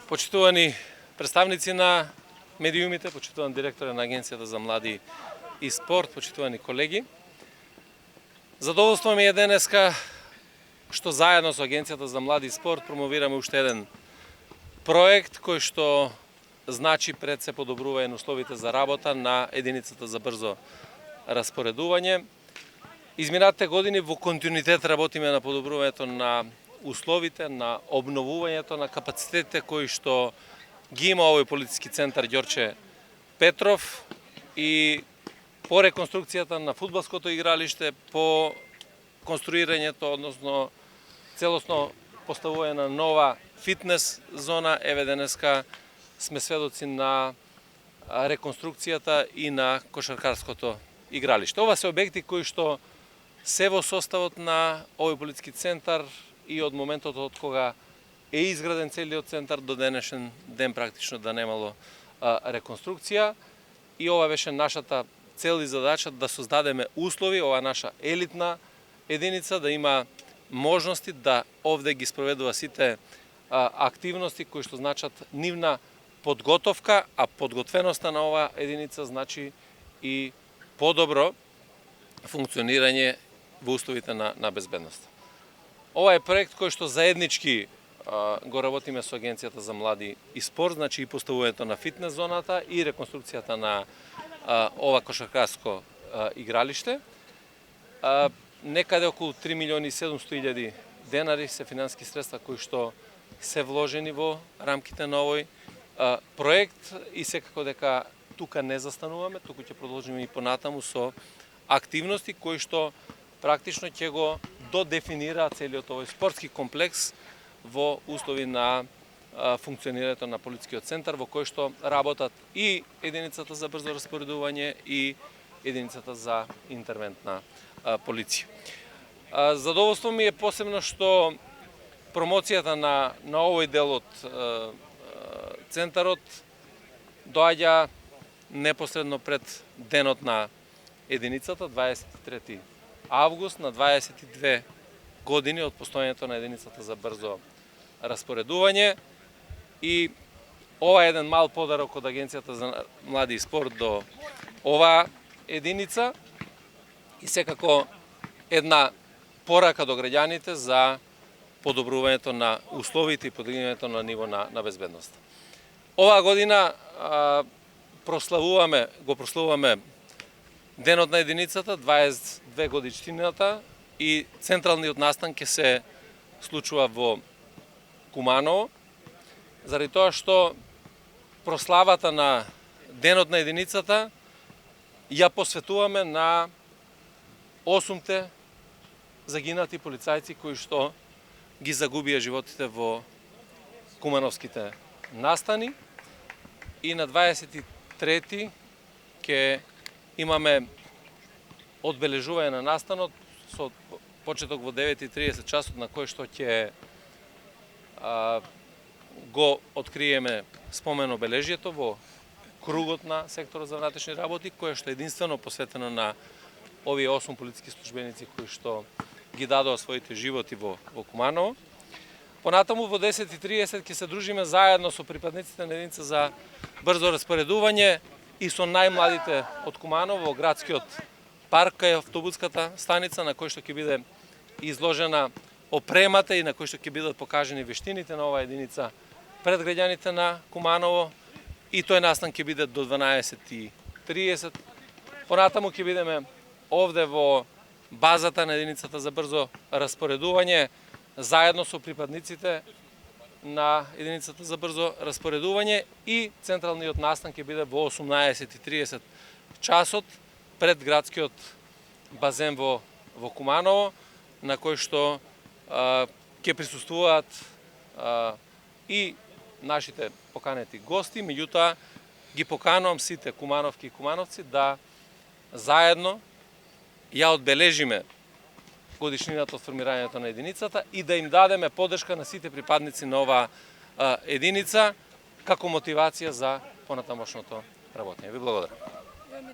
Почитувани представници на медиумите, почитуван директор на Агенцијата за млади и спорт, почитувани колеги. Задоволство ми е денеска што заедно со Агенцијата за млади и спорт промовираме уште еден проект кој што значи пред се подобрување на условите за работа на единицата за брзо распоредување. Изминатите години во континуитет работиме на подобрувањето на условите, на обновувањето на капацитетите кои што ги има овој полициски центар Ѓорче Петров и по реконструкцијата на фудбалското игралиште, по конструирањето, односно целосно поставување на нова фитнес зона, еве денеска сме сведоци на реконструкцијата и на кошаркарското игралиште. Ова се објекти кои што се во составот на овој полициски центар и од моментот од кога е изграден целиот центар до денешен ден практично да немало реконструкција. И ова беше нашата цел и задача да создадеме услови, ова наша елитна единица да има можности да овде ги спроведува сите активности кои што значат нивна подготовка, а подготвеноста на оваа единица значи и подобро функционирање во условите на безбедност. Ова е проект кој што заеднички го работиме со Агенцијата за млади и спорт, значи и поставувањето на фитнес зоната и реконструкцијата на ова кошаркарско игралиште. Некаде околу 3.700.000 денари се финански средства кои што се вложени во рамките на овој проект и секако дека тука не застануваме, туку ќе продолжиме и понатаму со активности кои што практично ќе го додефинира целиот овој спортски комплекс во услови на функционирањето на полицискиот центар во кој што работат и единицата за брзо распоредување и единицата за интервентна полиција. Задоволство ми е посебно што промоцијата на овој дел од центарот доаѓа непосредно пред денот на единицата, 23 август, на 22 години од постојањето на единицата за брзо распоредување. И ова е еден мал подарок од Агенцијата за млади и спорт до оваа единица и секако една порака до граѓаните за подобрувањето на условите и подигнувањето на ниво на безбедност. Оваа година го прославуваме денот на единицата, 22 годишнината и централниот настан ќе се случува во Куманово, заради тоа што прославата на денот на единицата ја посветуваме на 8 загинати полицајци кои што ги загубија животите во кумановските настани и на 23 ќе имаме одбележување на настанот со почеток во 9:30 часот на кој што ќе го откриеме спомен обележјето во кругот на секторот за внатрешни работи, кое што е единствено посветено на овие 8 полициски службеници кои што ги дадоа своите животи во Куманово. Понатаму во 10:30 ќе се дружиме заедно со припадниците на единица за брзо распоредување и со најмладите од Куманово во градскиот парк кај автобуската станица на кој што ќе биде изложена опремата и на кој што ќе бидат покажани вештините на оваа единица пред граѓаните на Куманово и тој настан ќе биде до 12:30. Понатаму ќе бидеме овде во базата на единицата за брзо распоредување заедно со припадниците на единицата за брзо распоредување и централниот настан ќе биде во 18:30 часот пред градскиот базен во Куманово, на кој што ќе присуствуваат и нашите поканети гости, меѓутоа ги поканувам сите кумановки и кумановци да заедно ја одбележиме годишнината од формирањето на единицата и да им дадеме поддршка на сите припадници на оваа единица како мотивација за понатамошното работење. Ви благодарам.